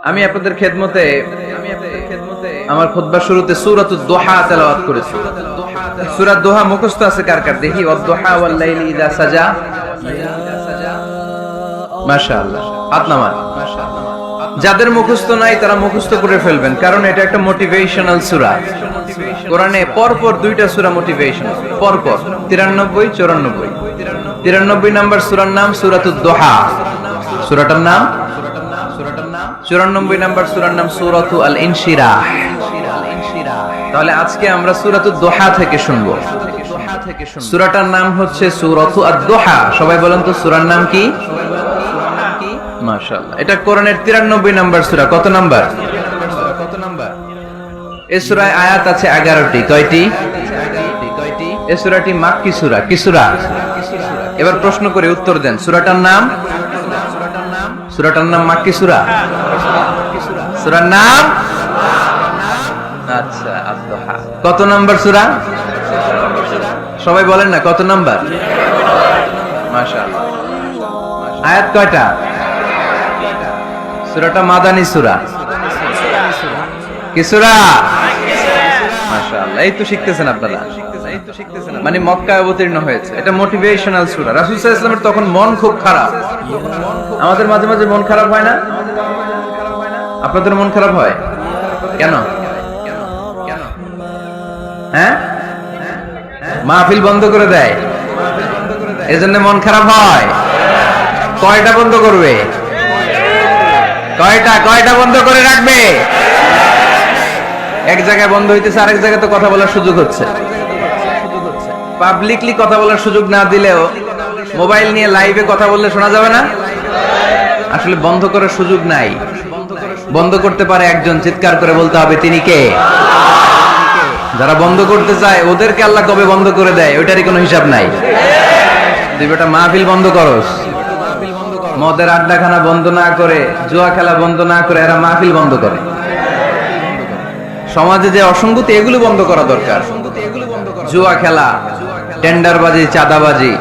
আমি আপনাদের খেদমতে আমার খুতবার শুরুতে সূরাতুদ দোহা তেলাওয়াত করেছি। সূরা দোহা মুখস্থ আছে কার কার দেখি? ওয়াদ-দোহা ওয়াল-লাইলি ইযা সাজা। মাশাআল্লাহ, হাত নামান। যাদের মুখস্থ নাই তারা মুখস্থ করে ফেলবেন, কারণ এটা একটা মোটিভেশনাল সূরা। কোরআনে পরপর দুইটা সূরা মোটিভেশনাল, পরপর 93 94। 93 নাম্বার সূরার নাম সূরাতুদ দোহা, সূরাটার নাম 94 নাম্বার সূরার নাম সূরাতু আল-ইনশিরাহ। তাহলে আজকে আমরা সূরাতুদ দোহা থেকে শুনবো। সূরাটার নাম হচ্ছে সূরাতু আদ-দোহা। সবাই বলেন তো সূরার নাম কি? মাশাআল্লাহ, এটা কোরআনের 93 নাম্বার সূরা। কত নাম্বার? এই সূরায় আয়াত আছে 11টি। কয়টি? এই সূরাটি মাক্কি সূরা। কি সূরা? এবার প্রশ্ন করে উত্তর দেন। সূরাটার নাম মাক্কি সূরা। সূরার নাম আচ্ছা আদ-দোহা। কত নাম্বার সূরা? সবাই বলেন না কত নাম্বার? মাশাআল্লাহ। আয়াত কয়টা? সূরাটা মাদানী সূরা। কি সূরা? মাশাআল্লাহ, এই তো শিখতেছেন আপনারা। মানে মক্কায় অবতীর্ণ হয়েছে। এটা মোটিভেশনাল সূরা। রাসূল সাল্লাল্লাহু আলাইহি ওয়াসাল্লামের তখন মন খুব খারাপ। আমাদের মাঝে মাঝে মন খারাপ হয় না? আপনাদের মন খারাপ হয় কেন? হ্যাঁ, মাহফিল বন্ধ করে দেয়, এজন্য মন খারাপ হয়। কয়টা বন্ধ করবে? কয়টা বন্ধ করে রাখবে? এক জায়গায় বন্ধ হইতেছে, আরেক জায়গায় তো কথা বলার সুযোগ হচ্ছে। পাবলিকলি কথা বলার সুযোগ না দিলেও মোবাইল নিয়ে লাইভে কথা বললে শোনা যাবে না? আসলে বন্ধ করার সুযোগ নাই। বন্ধ করতে পারে একজন, চিৎকার করে বলতে হবে তিনি কে? যারা বন্ধ করতে চায় ওদেরকে আল্লাহ কবে বন্ধ করে দেয় ওইটারই কোনো হিসাব নাই। তুই বেটা মাহফিল বন্ধ করস, মদের আড্ডাখানা বন্ধ না করে, জুয়া খেলা বন্ধ না করে এরা মাহফিল বন্ধ করে। সমাজে যে অসঙ্গতি এগুলো বন্ধ করা দরকার। জুয়া খেলা, টেন্ডারবাজি, চাঁদাবাজি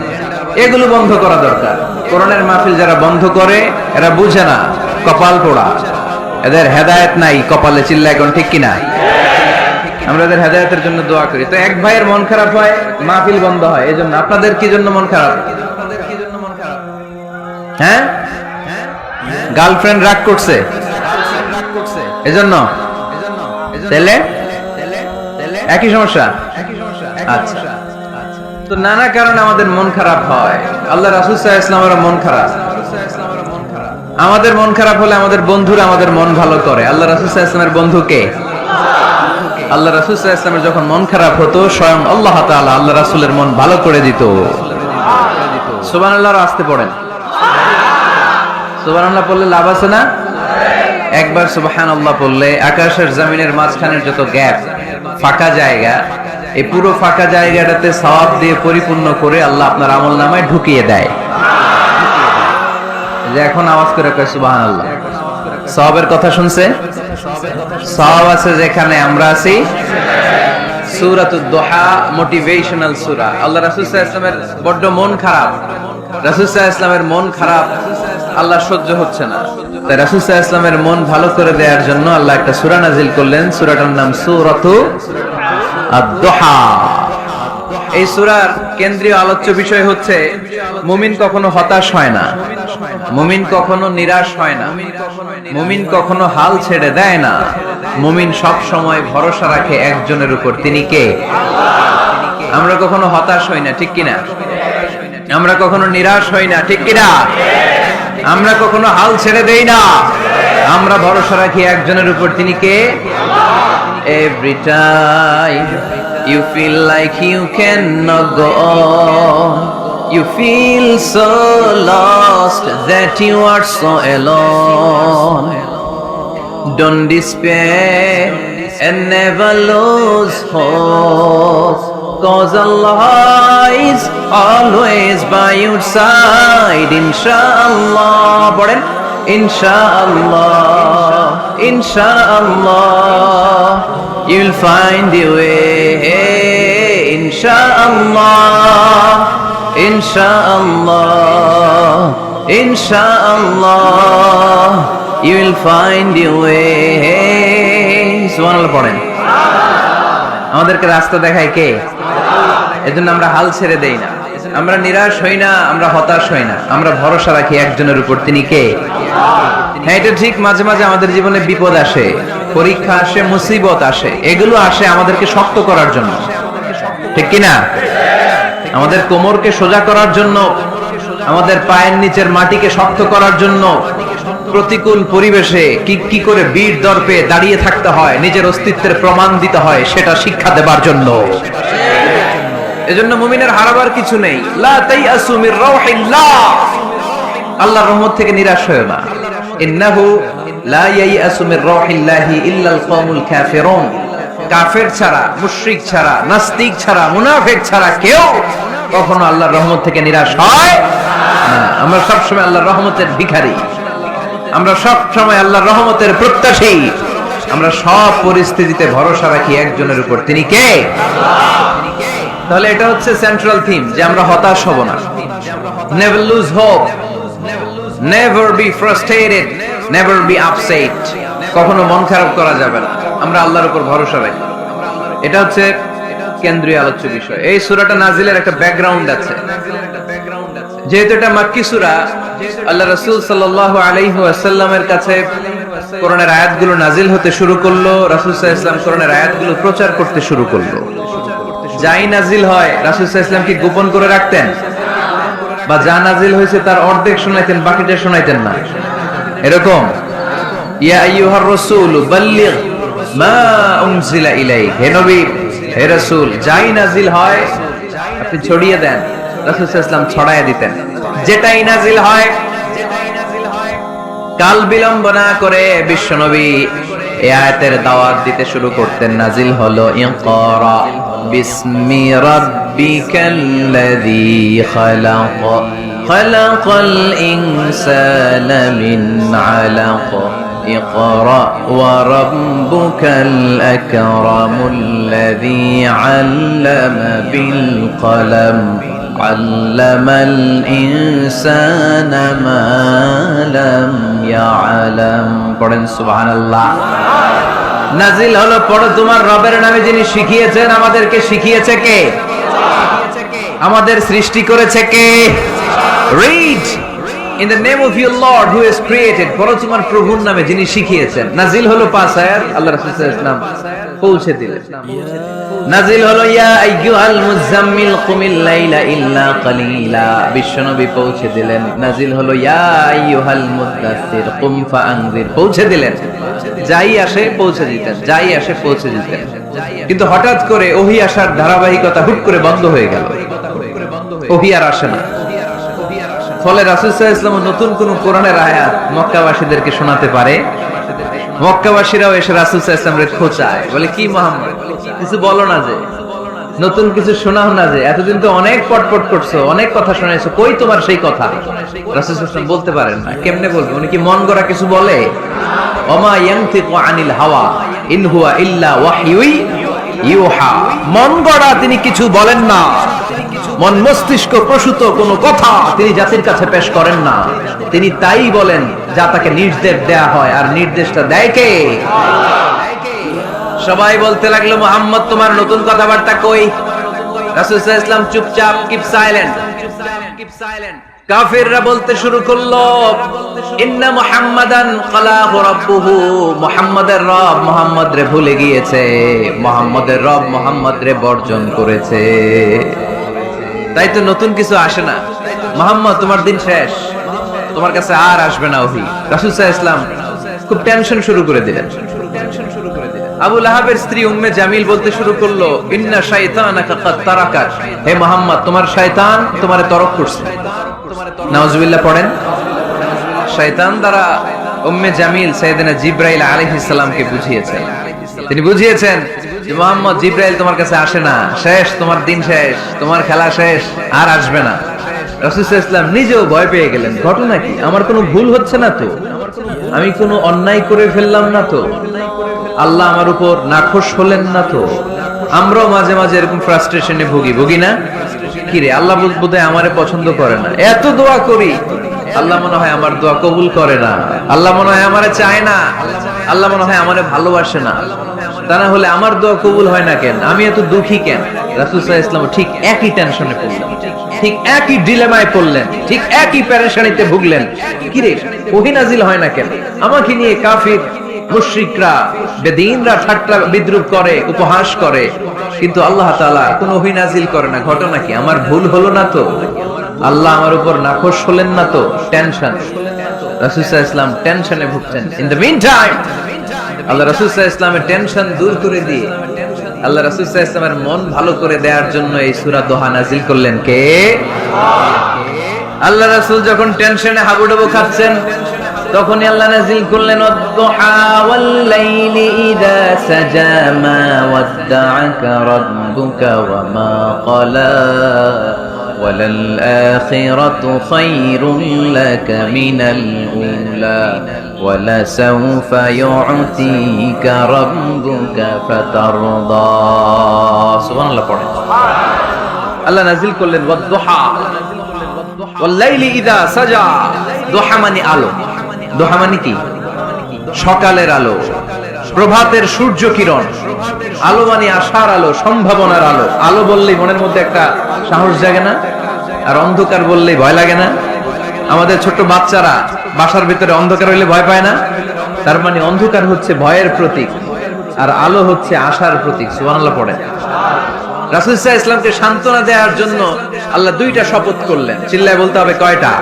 এগুলো বন্ধ করা দরকার। কোরআনের মাহফিল যারা বন্ধ করে এরা বুঝে না, কপাল পোড়া, এদের হেদায়েত নাই কপালে। চিল্লা এখন ঠিক কিনা? আমরা এদের হেদায়েতের জন্য দোয়া করি। তো এক ভাইয়ের মন খারাপ হয়, মাহফিল বন্ধ হয়। এজন্য আপনাদের কি জন্য মন খারাপ? হ্যাঁ, গার্লফ্রেন্ড রাগ করছে এজন্য? তাহলে একই সমস্যা। আচ্ছা, তো নানা কারণে আমাদের মন খারাপ হয়। আল্লাহ রাসূল সাল্লাল্লাহু আলাইহি ওয়াসাল্লামের মন খারাপ। আমাদের মন খারাপ হলে আমাদের বন্ধুরা আমাদের মন ভালো করে। আল্লাহ রাসূল সাল্লাল্লাহু আলাইহি ওয়াসাল্লামের বন্ধু কে? আল্লাহ রাসূল সাল্লাল্লাহু আলাইহি ওয়াসাল্লামের যখন মন খারাপ হতো স্বয়ং আল্লাহ তাআলা আল্লাহ রাসূলের মন ভালো করে দিত। সুবহানাল্লাহ, আসতে পড়েন। সুবহানাল্লাহ পড়লে লাভ আছে না? একবার সুবহানাল্লাহ পড়লে আকাশের জমিনের মাঝখানের যত গ্যাপ, ফাঁকা জায়গা, এই পুরো ফাঁকা জায়গাটাতে সওয়াব দিয়ে পরিপূর্ণ করে আল্লাহ আপনার আমলনামায় ঢুকিয়ে দেয়। যে এখন আওয়াজ করে কয় সুবহানাল্লাহ। সওয়াবের কথা শুনছে? সওয়াব আছে যেখানে আমরা আছি। সূরাতুদ দোহা মোটিভেশনাল সূরা। আল্লাহ রাসূল সাল্লাল্লাহু আলাইহি ওয়াসাল্লামের বড্ড মন খারাপ। রাসূল সাল্লাল্লাহু আলাইহি ওয়াসাল্লামের মন খারাপ, আল্লাহ সহ্য হচ্ছে না। তাই রাসূল সাল্লাল্লাহু আলাইহি ওয়াসাল্লামের মন ভালো করে দেওয়ার জন্য আল্লাহ একটা সূরা নাযিল করলেন। সূরাটার নাম সূরাতু আদ-দোহা। এই সূরার কেন্দ্রীয় আলোচ্য বিষয় হচ্ছে মুমিন কখনো হতাশ হয় না, মুমিন কখনো নিরাশ হয় না, মুমিন কখনো হাল ছেড়ে দেয় না। মুমিন সব সময় ভরসা রাখে একজনের উপর, তিনি কে? আমরা কখনো হতাশ হই না, ঠিক কিনা? আমরা কখনো নিরাশ হই না, ঠিক কিনা? আমরা কখনো হাল ছেড়ে দেই না, আমরা ভরসা রাখি একজনের উপর, তিনি কে? Every time you feel like you cannot go on, you feel so lost that you are so alone. Don't despair and never lose hope, 'cause Allah is always by your side. Inshallah, পড়েন Inshallah, Inshallah, you'll find your way. Inshallah, Inshallah, Inshallah, you will find your way সুবহানাল্লাহ পড়েন আমাদেরকে রাস্তা দেখায় কে এজন্য আমরা হাল ছেড়ে দেই না আমরা নিরাশ হই না আমরা হতাশ হই না আমরা ভরসা রাখি একজনের উপর তিনি কে হ্যাঁ এটা ঠিক মাঝে মাঝে আমাদের জীবনে বিপদ আসে পরীক্ষা আসে মুসিবত আসে এগুলো আসে আমাদেরকে শক্ত করার জন্য ঠিক কি না আমাদের কোমরকে সোজা করার জন্য আমাদের পায়ের নিচের মাটিকে শক্ত করার জন্য প্রতিকূল পরিবেশে কি করে বীর দর্পে দাঁড়িয়ে থাকতে হয় নিজের অস্তিত্বের প্রমাণ দিতে হয় সেটা শিক্ষা দেবার জন্য এজন্য মুমিনের হারাবার কিছু নেই লা তাইয়াসু মির রাউহিল্লাহ আল্লাহর রহমত থেকে নিরাশ হয়ো না ইন্নাহু লা ইয়াইয়াসু মির রাউহিল্লাহি ইল্লাল কওমুল কাফিরুন কাফের ছাড়া মুশরিক ছাড়া নাস্তিক ছাড়া মুনাফিক ছাড়া কেউ কখনো আল্লাহর রহমত থেকে নিরাশ হয় না আমরা সব সময় আল্লাহর রহমতের ভিখারি আমরা সব সময় আল্লাহর রহমতের প্রত্যাশী আমরা সব পরিস্থিতিতে ভরসা রাখি একজনের উপর তিনি কে আল্লাহ তাহলে এটা হচ্ছে সেন্ট্রাল থিম যে আমরা হতাশ হব না never lose hope never be frustrated never be upset কখনো মন খারাপ করা যাবে না আমরা আল্লাহর উপর ভরসা রাখি এটা হচ্ছে কেন্দ্রীয় আলোচ্য বিষয় এই সূরাটা নাজিলের একটা ব্যাকগ্রাউন্ড আছে যেহেতু এটা মাক্কি সূরা আল্লাহ রাসূল সাল্লাল্লাহু আলাইহি ওয়াসাল্লামের কাছে কোরআনের আয়াতগুলো নাজিল হতে শুরু করলো রাসূল সাল্লাল্লাহু আলাইহি ওয়াসাল্লাম কোরআনের আয়াতগুলো প্রচার করতে শুরু করলো যাই নাজিল হয় রাসূল সাল্লাল্লাহু আলাইহি ওয়াসাল্লাম কি গোপন করে রাখতেন বা যা নাজিল হয়েছে তার অর্ধেক শোনাইতেন বাকিটা শোনাইতেন না এরকম ইয়া আইয়ুহার রাসূল বাল্লিগ মা উনজিলা ইলাইক হে নবী হে রাসূল যাই নাজিল হয় আপনি ছড়িয়ে দেন রাসূল সাল্লাল্লাহু আলাইহি ওয়াসাল্লাম ছড়ায়া দিতেন যেটাই নাজিল হয় কাল বিলম্ব না করে বিশ্বনবী এই আয়াতের দাওয়াত দিতে শুরু করতেন নাজিল হলো ইকরা বিসমি রাব্বিকাল্লাযী খালাক খালাকাল ইনসানা মিন আলাক اقرأ وربك الأكرم الذي علم بالقلم علم الإنسان ما لم يعلم পড়েন সুবহানাল্লাহ নাজিল হলো পড়ো তোমার রবের নামে যিনি শিখিয়েছেন আমাদেরকে শিখিয়েছে কে আমাদের সৃষ্টি করেছে কে read in the name of your Lord who has created পড়ো তোমার প্রভুর নামে যিনি শিখিয়েছেন নাজিল হলো 5 আয়াত আল্লাহ রাসূল সাল্লাল্লাহু আলাইহি ওয়াসাল্লাম পৌঁছে দিলেন নাজিল হলো ইয়া আইয়ুহাল মুযাম্মিল কুমিল লাইলা ইল্লা কালিলা বিশ্বনবী পৌঁছে দিলেন নাজিল হলো ইয়া আইয়ুহাল মুদাসসির কুম ফাআনজির পৌঁছে দিলেন যাই আসে পৌঁছে দিতেন যাই আসে পৌঁছে দিতেন কিন্তু হঠাৎ করে ওহী আসার ধারাবাহিকতা হুট করে বন্ধ হয়ে গেল ওহী আর আসে না ফলে রাসূল সাল্লাল্লাহু আলাইহি ওয়াসাল্লাম নতুন কোন কোরআনের আয়াত মক্কাবাসীদেরকে শোনাতে পারে মক্কাবাসীরাও এসে রাসূল সাল্লাল্লাহু আলাইহি ওয়াসাল্লামকে খোঁচায় বলে কি মুহাম্মদ কিছু বলো না যে নতুন কিছু শোনাও না যে এতদিন তো অনেক পটপট করছো অনেক কথা শোনাইছো কই তোমার সেই কথা রাসূল সাল্লাল্লাহু আলাইহি ওয়াসাল্লাম বলতে পারেন না কেমনে বলবে উনি কি মন গড়া কিছু বলে ওমা ইয়ানতিকু আনিল হাওয়া ইন হুয়া ইল্লা ওয়াহয়ুই ইউহা মন গড়া তিনি কিছু বলেন না মন মস্তিষ্ক প্রসূত কোনো কথা তিনি জাতির কাছে পেশ করেন না তিনি তাই বলেন যা তাকে নির্দেশ দেয়া হয় আর নির্দেশটা দেয় কে সবাই বলতে লাগলো মুহাম্মদ তোমার নতুন কথাবার্তা কই রাসূল সাল্লাল্লাহু আলাইহি ওয়াসাল্লাম চুপচাপ কিপ সাইলেন্ট কাফিররা বলতে শুরু করলো ইন্না মুহাম্মাদান ক্বালাহু রাব্বুহু মুহাম্মাদের রব মুহাম্মদ রে ভুলে গিয়েছে মুহাম্মাদের রব মুহাম্মদ রে বর্জন করেছে তাই তো নতুন কিছু আসে না মুহাম্মদ তোমার দিন শেষ তোমার কাছে আর আসবে না ওহী রাসূল সাল্লাল্লাহু আলাইহি ওয়াসাল্লাম খুব টেনশন শুরু করে দিলেন আবু লাহাবের স্ত্রী উম্মে জামিল বলতে শুরু করলো ইন্না শাইতানাকা কাদ তারাকাক হে মুহাম্মদ তোমার শয়তান তোমারে তরক করছে নাউজুবিল্লাহ পড়েন শয়তান দ্বারা উম্মে জামিল সাইয়েদনা জিবরাইল আলাইহিস সালামকে বুঝিয়েছেন তিনি বুঝিয়েছেন যে মুহাম্মদ জিবরাইল তোমার কাছে আসে না শেষ তোমার দিন শেষ তোমার খেলা শেষ আর আসবে না রাসূল সাল্লাল্লাহু আলাইহি ওয়াসাল্লাম নিজেও ভয় পেয়ে গেলেন ঘটনা কি আমার কোনো ভুল হচ্ছে না তো আমি কোনো অন্যায় করে ফেললাম না তো আল্লাহ আমার উপর নাখোশ হলেন না তো আমরাও মাঝে মাঝে এরকম ফ্রাস্ট্রেশনে ভুগি না কি রে আল্লাহ বোধহয় আমারে পছন্দ করে না এত দোয়া করি আল্লাহ মনে হয় আমার দোয়া কবুল করে না, আল্লাহ মনে হয় আমারে চায় না, আল্লাহ মনে হয় আমারে ভালোবাসে না। তা না হলে আমার দোয়া কবুল হয় না কেন, আমি এত দুঃখী কেন? রাসূল সাল্লাল্লাহু আলাইহি ওয়াসাল্লাম ঠিক একই টেনশনে পড়লেন, ঠিক একই ডিলেমায় পড়লেন, ঠিক একই পেরেশানিতে ভুগলেন। কি রে, ওহী নাজিল হয় না কেন? আমাকে নিয়ে কাফির মুশরিকরা বেদিনরা ঠাট্টা বিদ্রূপ করে, উপহাস করে, কিন্তু আল্লাহ তাআলা কোনো ওহী নাজিল করে না। ঘটনা কি? আমার ভুল হলো না তো? আল্লাহ আমার উপর নাখোশ হলেন না তো? টেনশন। রাসূল সাল্লাল্লাহু আলাইহি ওয়াসাল্লাম টেনশনে ভুগছেন। ইন দ্য মিন টাইম আল্লাহ রাসূল সাল্লাল্লাহু আলাইহি ওয়াসাল্লামের টেনশন দূর করে দিয়ে আল্লাহ রাসূল সাল্লাল্লাহু আলাইহি ওয়াসাল্লামের মন ভালো করে দেওয়ার জন্য এই সূরা দোহা নাজিল করলেন। কে? আল্লাহ রাসূল যখন টেনশনে হাবুডুবু খাচ্ছেন তখনই আল্লাহ নাজিল করলেন ওয়াদ-দুহা ওয়াল-লাইলি ইযা সাজা মা ওয়াদ্দা'আকা রাব্বুকা ওয়া মা ক্বালা ওয়ালাল আখিরাতু খায়রুন লাকা মিনাল উলা ওয়ালাসাউফা ইউ'তিকা রাব্বুকা ফাতারদা। সুবহানাল্লাহ পড়েন। আল্লাহ নাজিল করলেন ওয়াদ-দুহা ওয়াল-লাইলি ইযা সাজা। দুহা মানে আলো। দুহা মানে কি? সকালের আলো, প্রভাতের সূর্য কিরণ। আলো মানে আশার আলো, সম্ভাবনার আলো। আলো বললেই মনের মধ্যে একটা সাহস জাগে না? আর অন্ধকার বললেই ভয় লাগে না? আমাদের ছোট বাচ্চারা বাসার ভিতরে অন্ধকার হইলে ভয় পায় না? তার মানে অন্ধকার হচ্ছে ভয়ের প্রতীক, আর আলো হচ্ছে আশার প্রতীক। সুবহানাল্লাহ পড়েন। রাসূল সাল্লাল্লাহু আলাইহি ওয়াসাল্লামকে সান্ত্বনা দেওয়ার জন্য আল্লাহ দুইটা শপথ করলেন। চিল্লায় বলতে হবে কয়টা?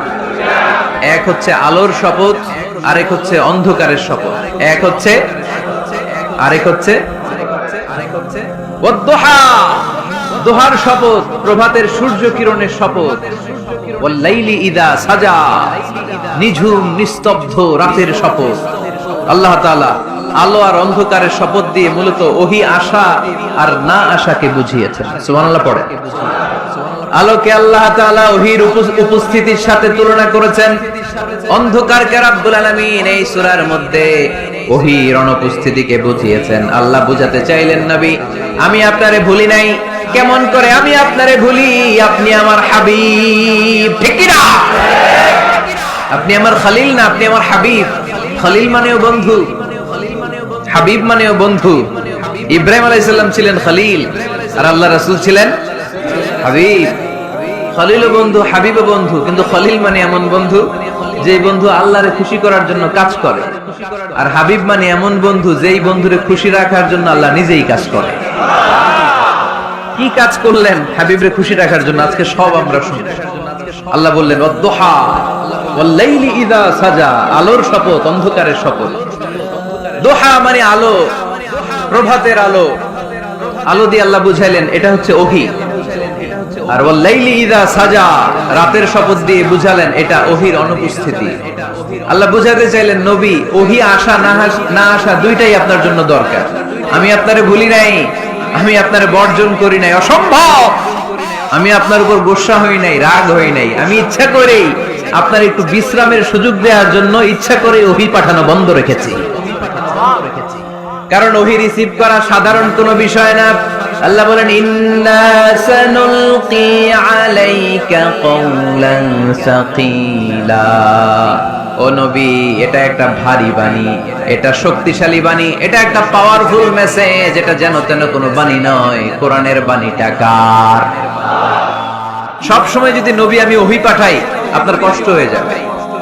এক হচ্ছে আলোর শপথ, আরেক হচ্ছে অন্ধকারের শপথ। এক হচ্ছে, আরেক হচ্ছে ওয়াদ-দুহা, দুহার শপথ, প্রভাতের সূর্য কিরণের শপথ। ওয়াল-লাইলি ইযা সাজা, নিঝুম নিস্তব্ধ রাতের শপথ। আল্লাহ তাআলা আলো আর অন্ধকারের শপথ দিয়ে মূলত ওহী আশা আর না আশাকে বুঝিয়েছেন। সুবহানাল্লাহ পড়ে। আলোকে আল্লাহ তাআলা ওহীর উপস্থিতির সাথে তুলনা করেছেন। অন্ধকারকে রব্বুল আলামিন এই সূরার মধ্যে ওহীর অনুপস্থিতিকে বুঝিয়েছেন। আল্লাহ বুঝাতে চাইলেন, নবী আমি আপনারে ভুলি নাই। কেমন করে আমি আপনারে ভুলি? আপনি আমার হাবিব, ঠিক কি না? আপনি আমার খলিল না, আপনি আমার হাবিব। খলিল মানেও বন্ধু, হাবিব মানেও বন্ধু। ইব্রাহিম আলাইহিস সালাম ছিলেন খলিল, আর আল্লাহ রাসূল ছিলেন হাবিব। খলিলও বন্ধু, হাবিবও বন্ধু, কিন্তু খলিল মানে এমন বন্ধু যে বন্ধু আল্লাহরে খুশি করার জন্য কাজ করে, আর হাবিব মানে এমন বন্ধু যেই বন্ধুরে খুশি রাখার জন্য আল্লাহ নিজেই কাজ করে। কি কাজ করলেন হাবিবরে খুশি রাখার জন্য? আজকে সব আমরা শুনবো। আল্লাহ বললেন ওয়াদ-দুহা ওয়াল-লাইলি ইযা সাজা, আলোর শপথ, অন্ধকারের শপথ। দুহা মানে আলো, প্রভাতের আলো। আলো দিয়ে আল্লাহ বুঝাইলেন এটা হচ্ছে ওহী। আর ওয়াল-লাইলি ইযা সাজা, রাতের শপথ দিয়ে বুঝালেন এটা ওহীর অনুপস্থিতি। আল্লাহ বুঝাতে চাইলেন, নবী ওহী আসা না আসা দুইটাই আপনার জন্য দরকার। আমি আপনারে ভুলি নাই, আমি আপনারে বর্জন করি নাই, অসম্ভব। আমি আপনার উপর গোসা হই নাই, রাগ হই নাই। আমি ইচ্ছা করেই আপনার একটু বিশ্রামের সুযোগ দেওয়ার জন্য ইচ্ছা করে ওহী পাঠানো বন্ধ রেখেছি। কারণ ওহী রিসিভ করা সাধারণ কোনো বিষয় না। আল্লাহ বলেন ইন্না সানুলকি আলাইকা কওলান সাকিলা। ও নবী, এটা একটা ভারী বাণী, এটা শক্তিশালী বাণী, এটা একটা পাওয়ারফুল মেসেজ। এটা যেন তেন কোনো বাণী নয়। কোরআনের বাণীটা কার? সব সময় যদি নবী আমি ওহী পাঠাই আপনার কষ্ট হয়ে যাবে।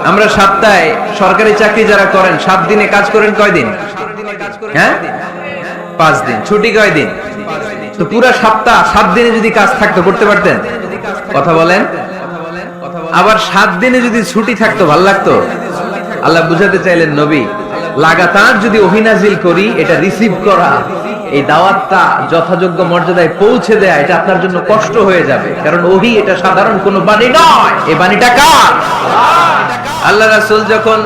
আমরা সপ্তাহে সরকারি চাকরি যারা করেন 7 দিনে কাজ করেন কয়দিন? হ্যাঁ, 5 দিন। ছুটি কয়দিন? তো পুরো সপ্তাহ 7 দিনে যদি কাজ থাকতো করতে পারতেন? কথা বলেন। আবার 7 দিনে যদি ছুটি থাকতো ভালো লাগতো? আল্লাহ বুঝাতে চাইলেন, নবী লাগাতার যদি ওহী নাজিল করি, এটা রিসিভ করা, এই দাওয়াতটা যথাযোগ্য মর্যাদায় পৌঁছে দেয়া, এটা আপনার জন্য কষ্ট হয়ে যাবে। কারণ ওহী এটা সাধারণ কোনো বাণী নয়। এই বাণীটা কার? আল্লাহ রাসূল যখন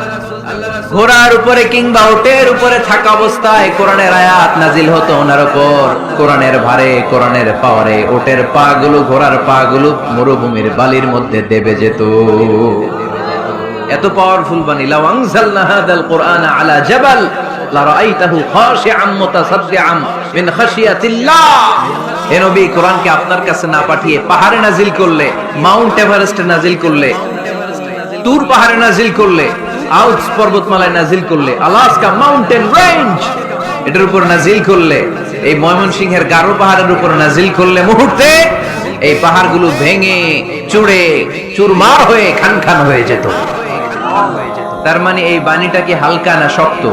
ঘোড়ার উপরে কিংবা উটের উপরে থাকা অবস্থায় কোরআনের আয়াত নাজিল হতো ওনার উপর, কোরআনের ভারে, কোরআনের পাওয়ারে উটের পা গুলো, ঘোড়ার পা গুলো মরুভূমির বালির মধ্যে দেবে যেত। এত পাওয়ারফুল বাণী। লাউ আনজালনা হাযাল কুরআনা আলা জাবাল লারাআইতাহু খাশিআম মুতাসাদ্দিআম মিন খাশিয়াতিল্লাহ। হে নবী, কোরআনকে আপনার কাছে না পাঠিয়ে পাহাড়ে নাজিল করলে, মাউন্ট এভারেস্টে নাজিল করলে, তুর পাহাড়ে নাজিল করলে, আল্পস পর্বতমালায় নাজিল করলে, আলাস্কা মাউন্টেন রেঞ্জ এটার উপর নাজিল করলে, এই ময়মনসিংহের গারো পাহাড়ের উপর নাজিল করলে, মুহূর্তে এই পাহাড়গুলো ভেঙে চুড়ে চুরমার হয়ে খান খান হয়ে যেত। তার মানে এই বাণীটা কি হালকা না শক্ত?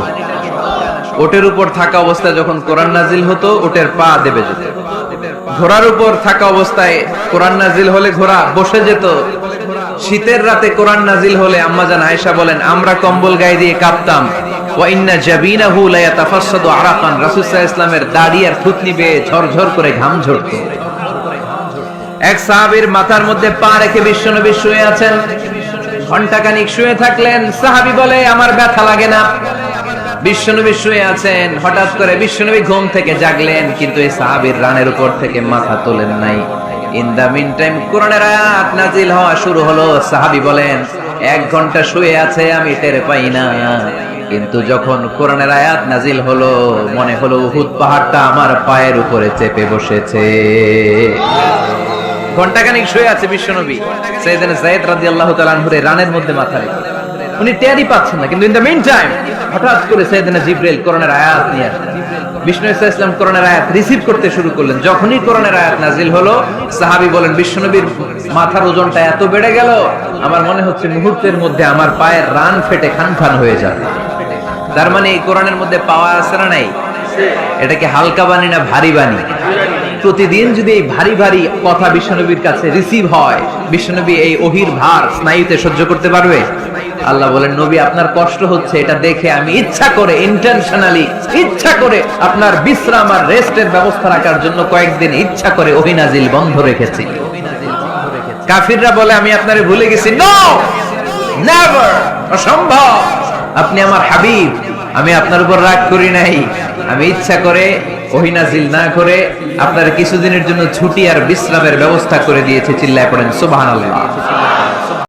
ওটের উপর থাকা অবস্থায় যখন কোরআন নাজিল হতো, ওটের পা দেবে যেত। ঘোড়ার উপর থাকা অবস্থায় কোরআন নাজিল হলে ঘোড়া বসে যেত। শীতের রাতে কোরআন নাজিল হলে আম্মাজান আয়েশা বলেন, আমরা কম্বল গায়ে দিয়ে কাঁপতাম। ওয়া ইন্না জাবিনাহু লা ইয়াতাফাসসাদু আরাকান, রাসূল সাল্লাল্লাহু আলাইহি ওয়াসাল্লামের দাড়ি আর থুতনি বেয়ে ঝরঝর করে ঘাম ঝরতো। এক সাহাবীর মাথার মধ্যে পা রেখে বিশ্বনবী শুয়ে আছেন। ঘন্টাখানিক শুয়ে থাকলেন। সাহাবী বলে, আমার ব্যথা লাগে না। বিশ্বনবী শুয়ে আছেন, হঠাৎ করে বিশ্বনবী ঘুম থেকে জাগলেন, কিন্তু এই সাহাবীর রানের উপর থেকে মাথা তোলেন নাই। ইন দা মিন টাইম কোরআনের আয়াত নাজিল হওয়া শুরু হলো। সাহাবী বলেন, 1 ঘন্টা শুয়ে আছে আমি টের পাই না, কিন্তু যখন কোরআনের আয়াত নাজিল হলো মনে হলো উহুদ পাহাড়টা আমার পায়ের উপরে চেপে বসেছে। ঘন্টাখানিক শুয়ে আছে বিশ্বনবী। সাইয়েদনা যায়েদ রাদিয়াল্লাহু তাআলা আনহুর রানের মধ্যে মাথা রেখে, উনি টেরই পাচ্ছেন না। কিন্তু ইন দা মিন টাইম হঠাৎ করে সাইয়েদনা জিবরাইল কোরআনের আয়াত নিয়ে আসলেন। বিষ্ণু ইসা ইসলাম কোরআনের আয়াত রিসিভ করতে শুরু করলেন। যখনই কোরআনের আয়াত নাজিল হলো, সাহাবী বলেন, বিশ্বনবীর মাথার ওজনটা এত বেড়ে গেল, আমার মনে হচ্ছে মুহূর্তের মধ্যে আমার পায়ের রান ফেটে খান খান হয়ে যাবে। তার মানে এই কোরআনের মধ্যে পাওয়া আছে না নাই? এটা কি হালকা বাণী না ভারী বাণী? প্রতিদিন যদি এই ভারী ভারী কথা বিশ্বনবীর কাছে রিসিভ হয়, বিশ্বনবী এই ওহির ভার স্নায়ুতে সহ্য করতে পারবে? আল্লাহ বলেন, নবী আপনার কষ্ট হচ্ছে, এটা দেখে আমি ইচ্ছা করে ইন্টেনশনালি ইচ্ছা করে আপনার বিশ্রাম আর রেস্টের ব্যবস্থা রাখার জন্য কয়েকদিন ইচ্ছা করে ওহী নাজিল বন্ধ রেখেছি। কাফিররা বলে, আমি আপনারে ভুলে গেছি। নো, নেভার, অসম্ভব। আপনি আমার হাবিব, আমি আপনার উপর রাগ করি নাই। আমি ইচ্ছা করে ওহী নাজিল না করে আপনার কিছুদিনের জন্য ছুটি আর বিশ্রামের ব্যবস্থা করে দিয়েছি। চিল্লায় পড়েন সুবহানাল্লাহ।